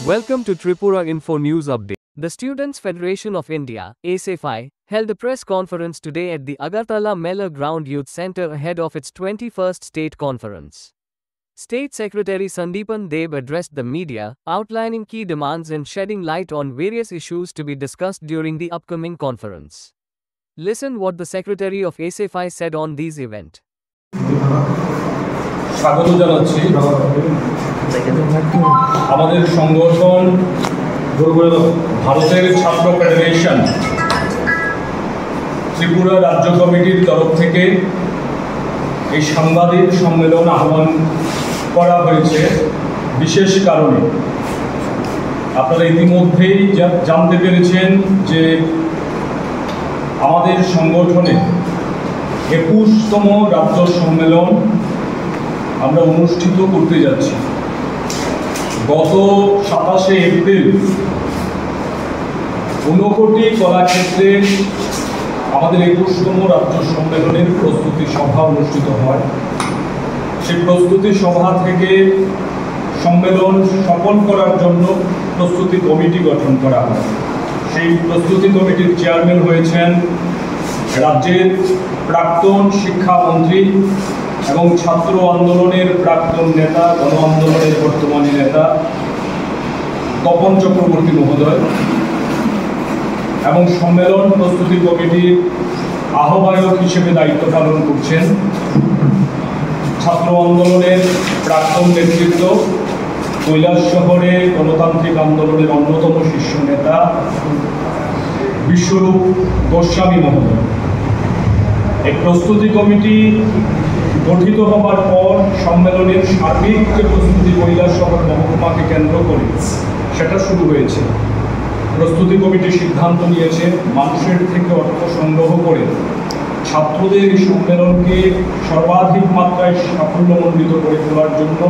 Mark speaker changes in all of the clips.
Speaker 1: Welcome to Tripura Info News Update. The Students' Federation of India, ASFI, held a press conference today at the Agartala Mela Ground Youth Centre ahead of its 21st State Conference. State Secretary Sandeepan Deb addressed the media, outlining key demands and shedding light on various issues to be discussed during the upcoming conference. Listen what the Secretary of ASFI said on this event.
Speaker 2: স্বাগত জানাচ্ছি আমাদের সংগঠন ভারতের ছাত্র federation Tripura রাজ্য কমিটির তরফ থেকে এই সাংবাদিক সম্মেলন আহ্বান করা হয়েছে বিশেষ কারণে। আপনারা ইতিমধ্যেই জানতে পেরেছেন যে আমাদের সংগঠনে 21তম রাজ্য সম্মেলন আমরা অনুষ্ঠিত করতে যাচ্ছি। গত 27শে এপ্রিল ঊনকোটি কলাক্ষেত্রে আমাদের 21তম রাজ্য সম্মেলনের প্রস্তুতি সভা অনুষ্ঠিত হয়। সেই প্রস্তুতি সভা থেকে সম্মেলন সফল করার জন্য প্রস্তুতি কমিটি গঠন করা হয়। সেই প্রস্তুতি কমিটির চেয়ারম্যান হয়েছেন রাজ্যের প্রাক্তন শিক্ষামন্ত্রী এবং ছাত্র আন্দোলনের প্রাক্তন নেতা, গণ আন্দোলনের বর্তমানে নেতা তপন চক্রবর্তী মহোদয়, এবং সম্মেলন প্রস্তুতি কমিটির আহ্বায়ক হিসেবে দায়িত্ব পালন করছেন ছাত্র আন্দোলনের প্রাক্তন নেতৃত্ব, কৈলাসহরে গণতান্ত্রিক আন্দোলনের অন্যতম শীর্ষ নেতা বিশ্বরূপ গোস্বামী মহোদয়। এই প্রস্তুতি কমিটি গঠিত হবার পর সম্মেলনের সার্বিক যে প্রস্তুতি কৈলাসহর মহকুমাকে কেন্দ্র করে সেটা শুরু হয়েছে। প্রস্তুতি কমিটি সিদ্ধান্ত নিয়েছে মানুষের থেকে অর্থ সংগ্রহ করে ছাত্রদের এই সম্মেলনকে সর্বাধিক মাত্রায় সাফল্যমণ্ডিত করে তোলার জন্য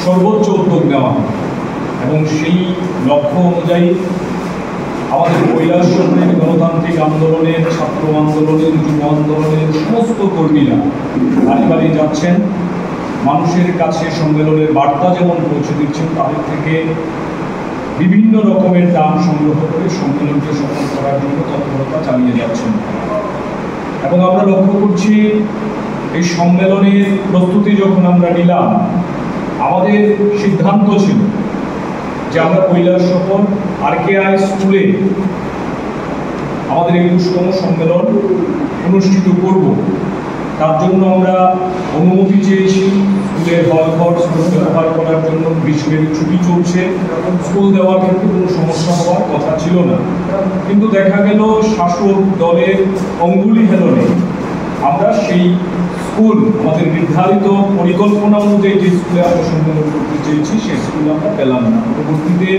Speaker 2: সর্বোচ্চ উদ্যোগ নেওয়া হয়, এবং সেই লক্ষ্য অনুযায়ী আমাদের কৈলাসহরের গণতান্ত্রিক আন্দোলনের, ছাত্র আন্দোলনের, যুব আন্দোলনের সমস্ত কর্মীরা বাড়ি বাড়ি যাচ্ছেন, মানুষের কাছে সম্মেলনের বার্তা যেমন পৌঁছে দিচ্ছেন, তাদের থেকে বিভিন্ন রকমের দাম সংগ্রহ করে সম্মেলনকে সফল করার জন্য তৎপরতা চালিয়ে যাচ্ছেন। এবং আমরা লক্ষ্য করছি এই সম্মেলনের প্রস্তুতি যখন আমরা নিলাম, আমাদের সিদ্ধান্ত ছিল যে আমরা কৈলাসহর RKI স্কুলে আমাদের 21তম সম্মেলন অনুষ্ঠিত করব। তার জন্য আমরা অনুমতি চেয়েছি। স্কুলের হলঘর ব্যবহার করার জন্য গ্রীষ্মের ছুটি চলছে, স্কুল দেওয়ার ক্ষেত্রে কোনো সমস্যা হওয়ার কথা ছিল না। কিন্তু দেখা গেল শাসক দলের অঙ্গুলি হেলনে আমরা সেই স্কুল, আমাদের নির্ধারিত পরিকল্পনা অনুযায়ী যে স্কুলে আমরা সম্মেলন করতে চেয়েছি সেই স্কুলে আমরা পেলাম না। পরবর্তীতে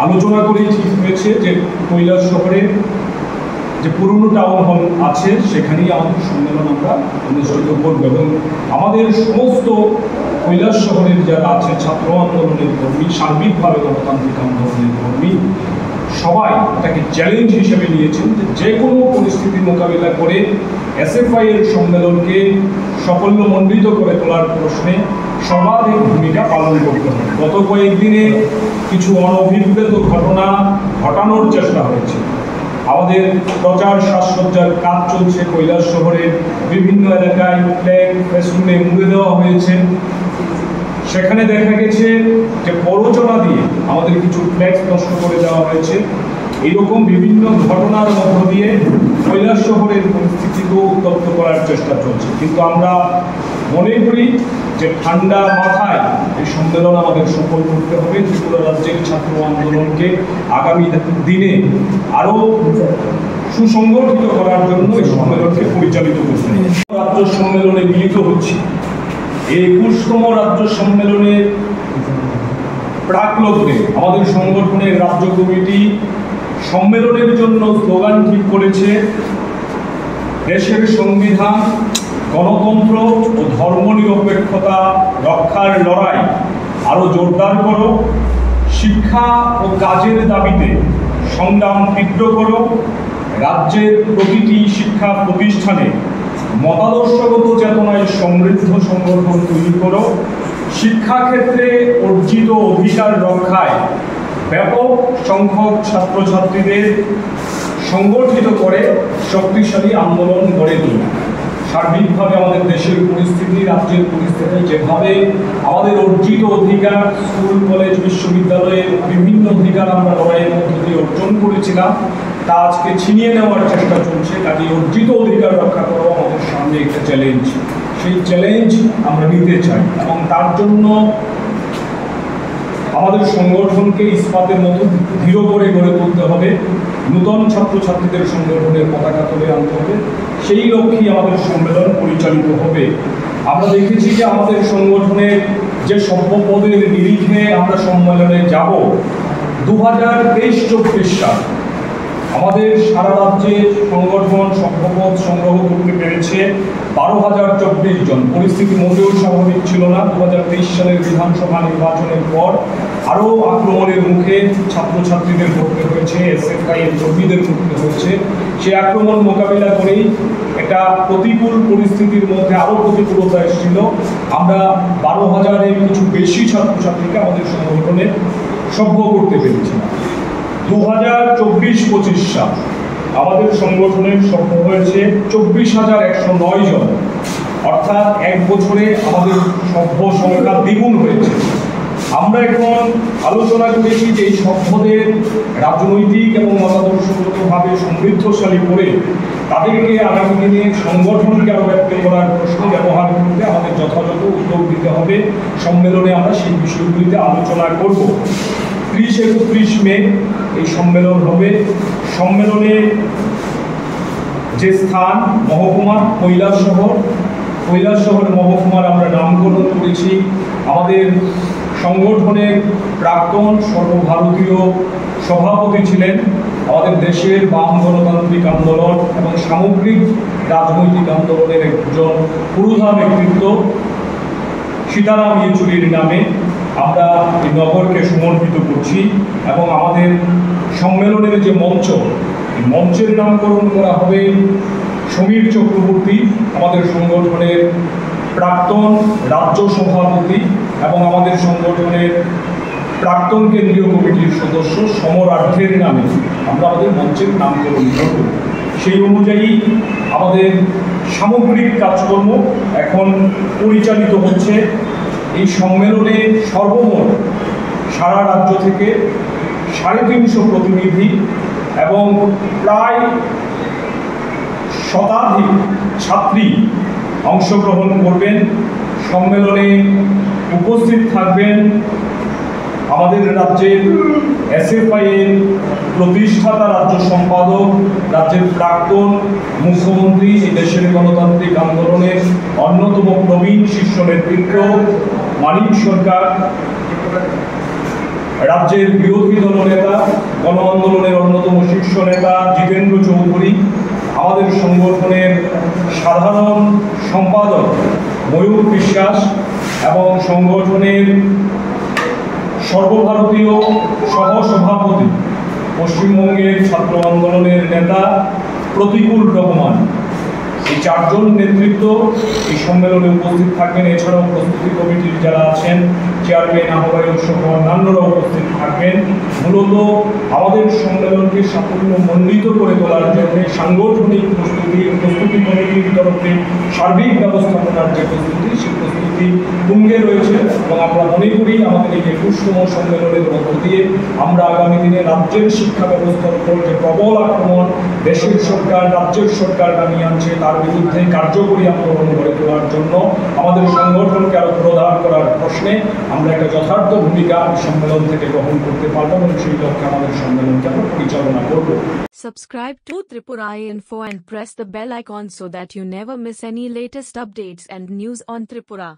Speaker 2: আলোচনা করেই ঠিক হয়েছে যে কৈলাসহরে যে পুরনো টাউন হল আছে সেখানেই আমাদের সম্মেলন আমরা অনুষ্ঠিত করব, এবং আমাদের সমস্ত কৈলাসহরের যারা আছে ছাত্র আন্দোলনের কর্মী, সার্বিকভাবে গণতান্ত্রিক আন্দোলনের কর্মী, সবাই এটাকে চ্যালেঞ্জ হিসেবে নিয়েছেন যে কোনো পরিস্থিতি মোকাবিলা করে ASFI এর সম্মেলনকে সাফল্যমণ্ডিত করে তোলার প্রশ্নে সর্বাধিক ভূমিকা পালন করতে হবে। গত কয়েকদিনে কিছু অনভিপ্রেত ঘটনা ঘটানোর চেষ্টা হয়েছে। আমাদের প্রচার সাজসজ্জার কাজ চলছে, কৈলাসহরের বিভিন্ন এলাকায় ফ্ল্যাগ ফেস্টুনে মুড়ে দেওয়া হয়েছে। সেখানে দেখা গেছে যে প্ররোচনা দিয়ে আমাদের কিছু ফ্ল্যাগ নষ্ট করে দেওয়া হয়েছে। এরকম বিভিন্ন ঘটনার মধ্য দিয়ে কৈলাসহরের পরিস্থিতিকেও উত্তপ্ত করার চেষ্টা চলছে। কিন্তু আমরা মনে করি যে ঠান্ডা মাথায় এই সম্মেলন আমাদের সফল করতে হবে। ত্রিপুরা রাজ্যের ছাত্র আন্দোলনকে আগামী দিনে আরও সুসংগঠিত করার জন্য এই সম্মেলনকে পরিচালিত করতে হবে। রাজ্য সম্মেলনে মিলিত হচ্ছি। এই 21তম রাজ্য সম্মেলনের প্রাকলগ্নে আমাদের সংগঠনের রাজ্য কমিটি সম্মেলনের জন্য স্লোগান ঠিক করেছে: দেশের সংবিধান, গণতন্ত্র ও ধর্মনিরপেক্ষতা রক্ষার লড়াই আরও জোরদার করো, শিক্ষা ও কাজের দাবিতে সংগ্রাম তীব্র করো, রাজ্যের প্রতিটি শিক্ষা প্রতিষ্ঠানে মতাদর্শগত চেতনায় সমৃদ্ধ সংগঠন তৈরি করো, শিক্ষাক্ষেত্রে অর্জিত অধিকার রক্ষায় ব্যাপক সংখ্যক ছাত্রছাত্রীদের সংগঠিত করে শক্তিশালী আন্দোলন গড়ে তোলো। সার্বিকভাবে আমাদের দেশের পরিস্থিতি, রাজ্যের পরিস্থিতি যেভাবে আমাদের অর্জিত অধিকার, স্কুল কলেজ বিশ্ববিদ্যালয়ের বিভিন্ন অধিকার আমরা লড়াইয়ের মধ্য দিয়ে অর্জন করেছিলাম, তা আজকে ছিনিয়ে নেওয়ার চেষ্টা চলছে। কাজে অর্জিত অধিকার রক্ষা করা আমাদের সামনে একটা চ্যালেঞ্জ। সেই চ্যালেঞ্জ আমরা নিতে চাই এবং তার জন্য আমাদের সংগঠনকে ইস্পাতের মতো দৃঢ় করে গড়ে তুলতে হবে। নূতন ছাত্রছাত্রীদের সংগঠনের পতাকা তুলে আনতে হবে। সেই লক্ষ্যেই আমাদের সম্মেলন পরিচালিত হবে। আমরা দেখেছি যে আমাদের সংগঠনের যে সভ্যপদের নিরিখে আমরা সম্মেলনে যাব, 2023-24 সাল আমাদের সারা রাজ্যে সংগঠন সভ্যপদ সংগ্রহ করতে পেরেছে 12,024 জন। পরিস্থিতি মোটেও স্বাভাবিক ছিল না। 2023 সালের বিধানসভা নির্বাচনের পর আরও আক্রমণের মুখে ছাত্রছাত্রীদের পড়তে হয়েছে, এসএফআই এর কর্মীদের পড়তে হয়েছে। সেই আক্রমণ মোকাবিলা করেই একটা প্রতিকূল পরিস্থিতির মধ্যে আরও প্রতিকূলতা এসেছিল। আমরা 12,000-এর কিছু বেশি ছাত্রছাত্রীকে আমাদের সংগঠনে সভ্য করতে পেরেছিলাম। 2024-25 সাল আমাদের সংগঠনের সভ্য হয়েছে 24,109 জন, অর্থাৎ এক বছরে আমাদের সভ্য সংখ্যা দ্বিগুণ হয়েছে। আমরা এখন আলোচনা করেছি যে এই সভ্যদের রাজনৈতিক এবং মতাদর্শগতভাবে সমৃদ্ধশালী করে তাদেরকে আগামী দিনে সংগঠনকে আরও ব্যক্ত করার প্রশ্ন ব্যবহার করতে আমাদের যথাযথ উদ্যোগ দিতে হবে। সম্মেলনে আমরা সেই বিষয়গুলিতে আলোচনা করব। 30-31 মে এই সম্মেলন হবে। সম্মেলনে যে স্থান মহকুমা কৈলাসহর মহকুমার আমরা নামকরণ করেছি আমাদের সংগঠনের প্রাক্তন সর্বভারতীয় সভাপতি ছিলেন, আমাদের দেশের বাম গণতান্ত্রিক আন্দোলন এবং সামগ্রিক রাজনৈতিক আন্দোলনের একজন পুরোধা ব্যক্তিত্ব সীতারাম ইয়েচুরির নামে আমরা এই নগরকে সমর্পিত করছি। এবং আমাদের সম্মেলনের যে মঞ্চ, এই মঞ্চের নামকরণ করা হবে সমীর চক্রবর্তী, আমাদের সংগঠনের প্রাক্তন রাজ্য সভাপতি এবং আমাদের সংগঠনের প্রাক্তন কেন্দ্রীয় কমিটির সদস্য সমরার্থের নামে আমরা আমাদের মঞ্চের নামকরণ করব। সেই অনুযায়ী আমাদের সামগ্রিক কাজকর্ম এখন পরিচালিত হচ্ছে। এই সম্মেলনে সর্বমোট সারা রাজ্য থেকে 350 প্রতিনিধি এবং প্রায় শতাধিক ছাত্রী অংশগ্রহণ করবেন। সম্মেলনে উপস্থিত থাকবেন আমাদের রাজ্যের এসএফআই এর প্রতিষ্ঠাতা রাজ্য সম্পাদক, রাজ্যের প্রাক্তন মুখ্যমন্ত্রী, এই দেশের গণতান্ত্রিক আন্দোলনের অন্যতম প্রবীণ শীর্ষ নেতৃত্ব মানিক সরকার, রাজ্যের বিরোধী দলনেতা, গণ আন্দোলনের অন্যতম শীর্ষ নেতা জিতেন্দ্র চৌধুরী, আমাদের সংগঠনের সাধারণ সম্পাদক ময়ূর বিশ্বাস এবং সংগঠনের সর্বভারতীয় সহসভাপতি পশ্চিমবঙ্গের ছাত্র আন্দোলনের নেতা প্রতিকুল রহমান। এই 4 জন নেতৃত্ব এই সম্মেলনে উপস্থিত থাকবেন। এছাড়াও প্রস্তুতি কমিটির যারা আছেন, চেয়ারম্যান, আহ্বায়ক সহ অন্যান্যরা উপস্থিত থাকবেন। মূলত আমাদের সম্মেলনকে সাফল্যমণ্ডিত করে তোলার জন্য সাংগঠনিক প্রস্তুতি কমিটির তরফে সার্বিক ব্যবস্থাপনার যে প্রস্তুতি, সেই প্রস্তুতি তুঙ্গে রয়েছে এবং আমরা মনে করি আমাদের এই 21তম সম্মেলনের মধ্য দিয়ে আমরা আগামী দিনে রাজ্যের শিক্ষা ব্যবস্থার উপর যে প্রবল আক্রমণ দেশের সরকার, রাজ্যের সরকার নামিয়ে আনছে, তার বিরুদ্ধে কার্যকরী আন্দোলন গড়ে তোলার জন্য আমাদের সংগঠনকে আরো প্রদান করার প্রশ্নে আমরা একটা যথার্থ ভূমিকা সম্মেলন থেকে গ্রহণ করতে পারবো এবং সেই লক্ষ্যে আমাদের সম্মেলনকে আমরা পরিচালনা করব।
Speaker 3: Subscribe to Tripura Info and press the bell icon so that you never miss any latest updates and news on Tripura.